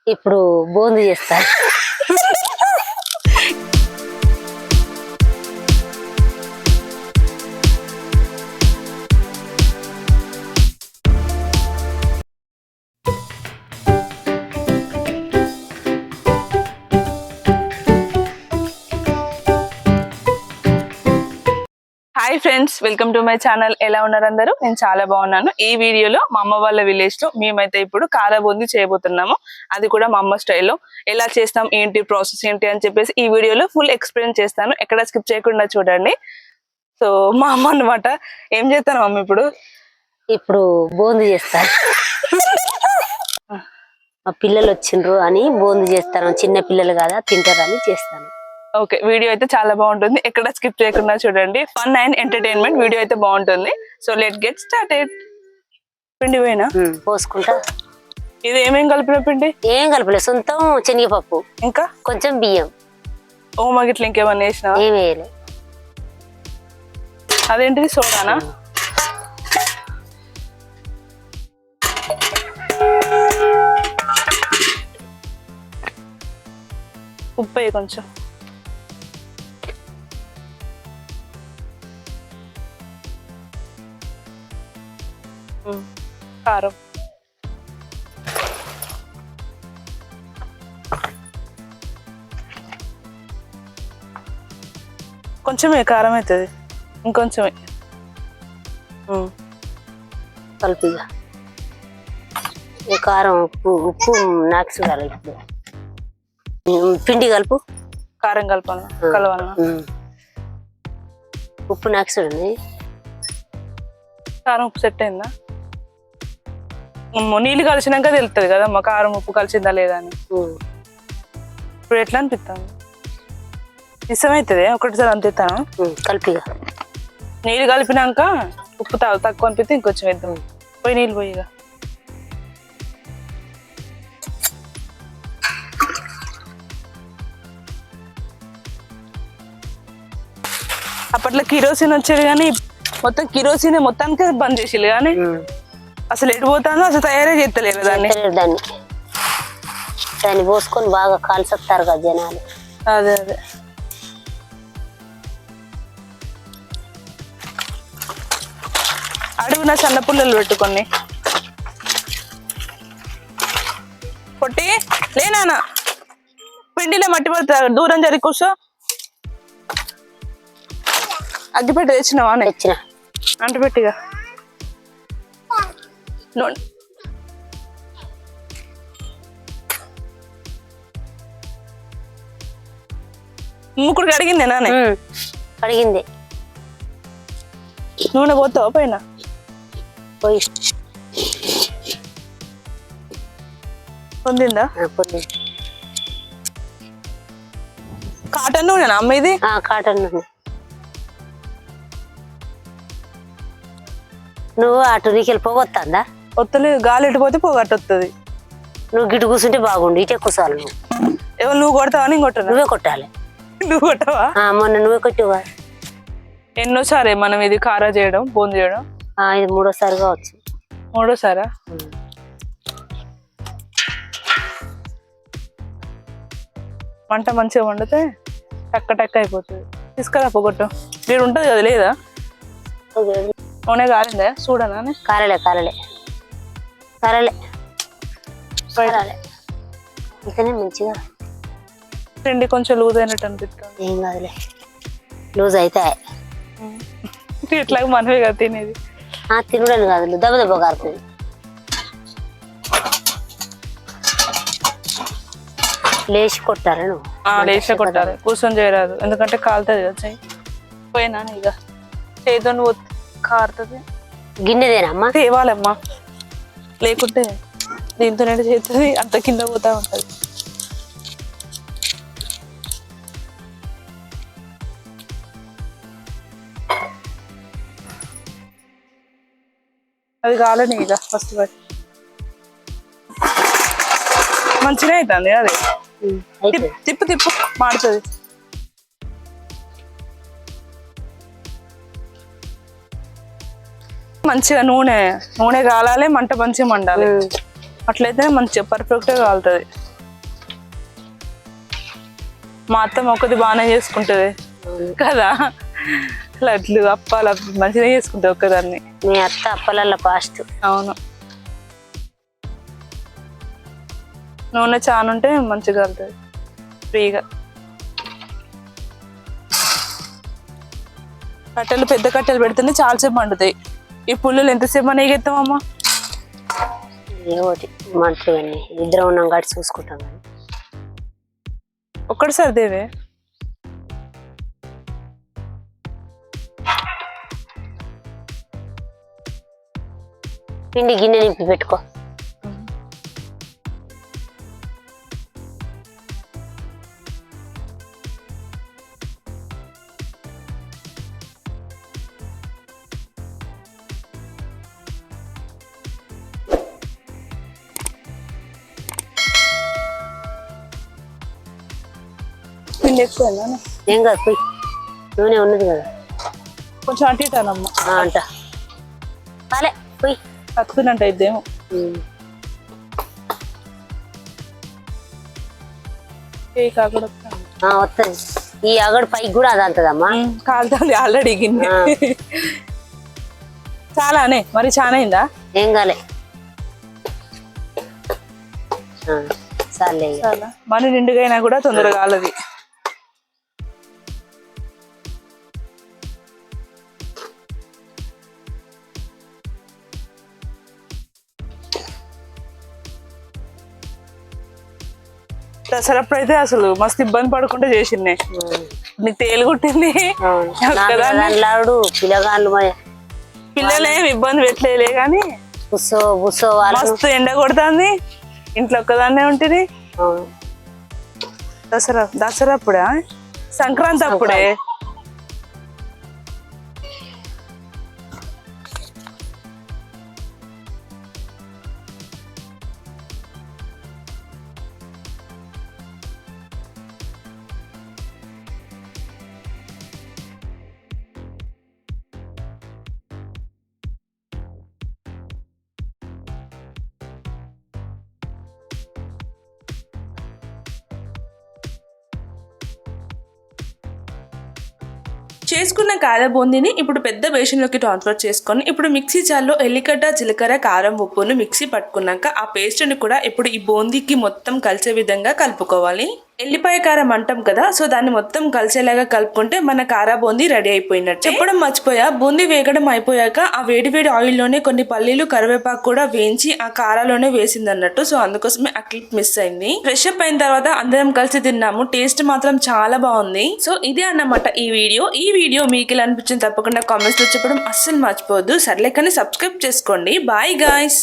ఇప్పుడు బూందీ చేస్తా. Hi friends, welcome to my channel. ఎలా ఉన్నారు అందరూ? నేను చాలా బాగున్నాను. ఈ వీడియోలో మా అమ్మ వాళ్ళ విలేజ్ లో మేమైతే ఇప్పుడు కారా బూందీ చేయబోతున్నాము. అది కూడా మా అమ్మ స్టైల్లో. ఎలా చేస్తాం, ఏంటి ప్రాసెస్ ఏంటి అని చెప్పేసి ఈ వీడియోలో ఫుల్ ఎక్స్ప్లెయిన్ చేస్తాను. ఎక్కడ స్కిప్ చేయకుండా చూడండి. సో మా అమ్మ అన్నమాట. ఏం చేస్తాను అమ్మ ఇప్పుడు? ఇప్పుడు బూందీ చేస్తా. మా పిల్లలు వచ్చిండ్రు అని బూందీ చేస్తాను. చిన్న పిల్లలు కదా, తింటారని చేస్తాను. ఓకే, వీడియో అయితే చాలా బాగుంటుంది. ఎక్కడ స్కిప్ చేయకుండా చూడండి. ఫన్ అండ్ ఎంటర్టైన్మెంట్ వీడియో అయితే బాగుంటుంది. So let get started. పిండి పోయినా పోసుకుంటా. ఇది ఏమేం కలిపిన పిండి? ఏం కలపలేదు, సొంతం శనగపప్పు, ఇంకా కొంచెం బియ్యం. ఓ మగిట్ల ఇంకేమన్నా వేసినా? ఏం వేయలే. అదేంటిది, సోడానా? ఉప్పు వేయి కొంచెం. కారం. కొంచెమే కారం అవుతుంది, ఇంకొంచెమే కలిపిగా. కారం, ఉప్పు నాకు చూడాలి. ఇప్పుడు పిండి కలుపు. కారం కలపాలి, కలవాలన్నా? ఉప్పు నాకు చూడండి. కారం ఉప్పు సెట్ అయిందా? నీళ్ళు కలిసినాక తెలుస్తుంది కదమ్మా కారం ఉప్పు కలిసిందా లేదా అని. ఇప్పుడు ఎట్లా అనిపిస్తాను? ఇష్టమవుతుంది. ఒకటిసారి అంతిస్తాను. కలిపిగా. నీళ్ళు కలిపినాక ఉప్పు తక్కువ అనిపిస్తే ఇంకొంచెం వేద్దాం. పోయి నీళ్ళు పోయిగా. అప్పట్లో కిరోసిన్ వచ్చేది కానీ మొత్తం కిరోసిన్ మొత్తానికి బంద్ చేసిల్లు కానీ అసలు ఎటు పోతానో అసలు తయారే చేస్తలేరు దాన్ని. దాన్ని పోసుకొని బాగా కాల్చేస్తారు కదా జనాలు. అదే అదే. అడుగున సన్న పుల్లలు పెట్టుకొని కొట్టి లేనా పిండిలో మట్టి పడుతుంది. దూరం జరిగి కూర్చో. అగ్గిపెట్టి తెచ్చినావా? తెచ్చిన. అంటుపెట్టిగా. ముక్కుడికి అడిగిందే నానే? అడిగింది. నూనె పోతావా పైన? పోయి పొందిందా? కాటన్ నూనెనా అమ్మ ఇది? కాటన్ నూనె. నువ్వు అటు నీకెళ్ళి పోగొత్తాందా? వత్తలేదు. గాలి ఎట్టిపోతే పోగట్టు వస్తుంది. నువ్వు గిట్టు కూర్చుంటే బాగుండు. ఇటే కూర్చోవాలి నువ్వు. ఎవరు నువ్వు కొడతావా? నేను కొట్టను. నువ్వే కొట్టాలి. నువ్వు కొట్టవా? మొన్న నువ్వే కొట్టివా. ఎన్నోసారి మనం ఇది కారా చేయడం, బూందీ చేయడం? ఇది మూడోసారి కావచ్చు. మూడోసారా? వంట మంచిగా వండితే టక్క టక్క అయిపోతుంది. తీసుకురా పొగొట్టు. మీరు ఉంటుంది కదా, లేదా? నూనె కాలిందా చూడనా? కాలలే కాలలే కాలలే కాలలే. ఇంకనే మంచిగా పిండి కొంచెం లూజ్ అయినట్టు అనిపిస్తుంది. ఏం కాదులే, లూజ్ అయితే ఇట్లాగ మనమే కదా తినేది. తినడానికి కాదు, దెబ్బ దెబ్బ కారుతుంది. లేచి కొట్టాలి నువ్వు. లేచి కొట్టాలి, కూర్చొని చేయరాదు. ఎందుకంటే కాలుతుంది కదా చెయ్యి. పోయినా ఇక చేతితో నువ్వు కారుతుంది. గిన్నెదేనమ్మా? తేవాలమ్మా, లేకుంటే దీంతో చేస్తుంది అంత కింద పోతా ఉంటది. అది కాలని ఇక ఫస్ట్ పడి మంచిగా అవుతుంది. అది తిప్పు తిప్పు మాడుతుంది. మంచిగా నూనె కాలాలి, మంట మంచిగా మండాలి. అట్లయితే మంచిగా పర్ఫెక్ట్ గా కాలుతుంది. మా అత్తమ్మ ఒక్కటి బాగానే చేసుకుంటది కదా, లడ్లు అప్పాలు మంచిగా చేసుకుంటుంది ఒక్కదాన్ని. మీ అత్త అప్పలల్లో ఫాస్ట్. అవును, నూనె చానుంటే మంచిగా కలుగుతుంది ఫ్రీగా. కట్టెలు పెద్ద కట్టెలు పెడితేనే చాలాసేపు మండుతాయి. ఈ పుల్లులు ఎంతసేపు అని ఎగెత్తామమ్మా? ఏమోటి మంత్రివన్నీ ఇద్దరం ఉన్నాం కాబట్టి చూసుకుంటాం. కానీ ఒక్కటిసారి దేవే. పిండి గిన్నె నింపి పెట్టుకో. పిండి ఎక్కువ ఏం కాదు, పోయి నూనె ఉన్నది కదా కొంచెం అటు ఇటానమ్మా. అంట పాలే పోయి తక్కువనంట ఇద్దేమో. వస్తుంది. ఈ అగడు పైకి కూడా అది అంతదమ్మా. కాలుతుంది ఆల్రెడీ గిన్నె. చాలానే మరి చాలా అయిందా? ఏం కాలే, చాలే. చాలా మన నిండుగా అయినా కూడా తొందరగా కాలది. దసరప్పుడైతే అసలు మస్తు ఇబ్బంది పడకుండా చేసిందే. నీకు తేలు కుట్టింది లాడు పిల్లగాళ్ళు పిల్లలేం ఇబ్బంది పెట్టలేలే కానీ మస్తు ఎండ కొడుతుంది. ఇంట్లో ఒక్కదాన్నే ఉంటుంది. దసరా అప్పుడా? సంక్రాంతి అప్పుడే. చేసుకున్న కార బూందీని ఇప్పుడు పెద్ద బేషన్లోకి ట్రాన్స్ఫర్ చేసుకొని ఇప్పుడు మిక్సీ జార్లో ఎల్లిగడ్డ, జీలకర్ర, కారం, ఉప్పును మిక్సీ పట్టుకున్నాక ఆ పేస్ట్ని కూడా ఇప్పుడు ఈ బూందీకి మొత్తం కలిసే విధంగా కలుపుకోవాలి. ఎల్లిపాయ కారం అంటాం కదా, సో దాన్ని మొత్తం కలిసేలాగా కలుపుకుంటే మన కారా బూందీ రెడీ అయిపోయినట్టు. చెప్పడం మర్చిపోయా, బూందీ వేగడం అయిపోయాక ఆ వేడి ఆయిల్లోనే కొన్ని పల్లీలు, కరివేపాకు కూడా వేయించి ఆ కారాలోనే వేసింది అన్నట్టు. సో అందుకోసమే ఆ క్లిప్ మిస్ అయింది. ఫ్రెష్ అప్ అయిన తర్వాత అందరం కలిసి తిన్నాము. టేస్ట్ మాత్రం చాలా బాగుంది. సో ఇదే అన్నమాట ఈ వీడియో మీకు ఇలా అనిపించింది తప్పకుండా కామెంట్స్ లో చెప్పడం అస్సలు మర్చిపోవద్దు. సర్లే కానీ సబ్స్క్రైబ్ చేసుకోండి. Bye guys.